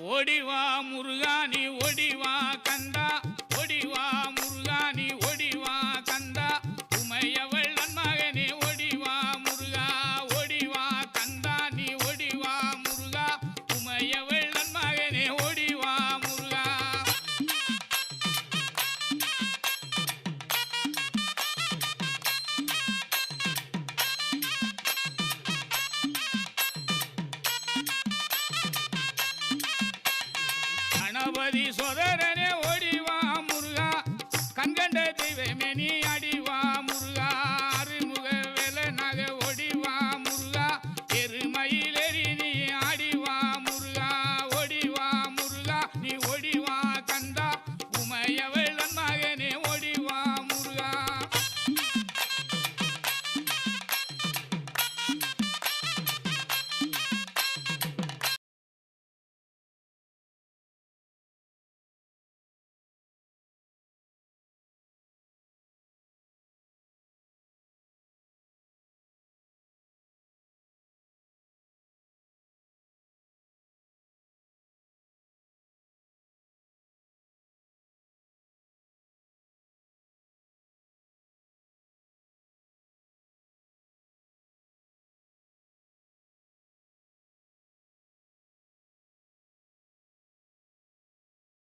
ஓடிவா முருகானி ஓடிவா கந்தா ஓடிவா முருகானி ஓடிவா கந்தா உமையவள் நன்மகனே ஓடிவா முருகா ஓடிவா கந்தா நீ ஓடிவா முருகா உமையவள் நன்மகனே ஓடிவா முருகா கணபதி சோதரன்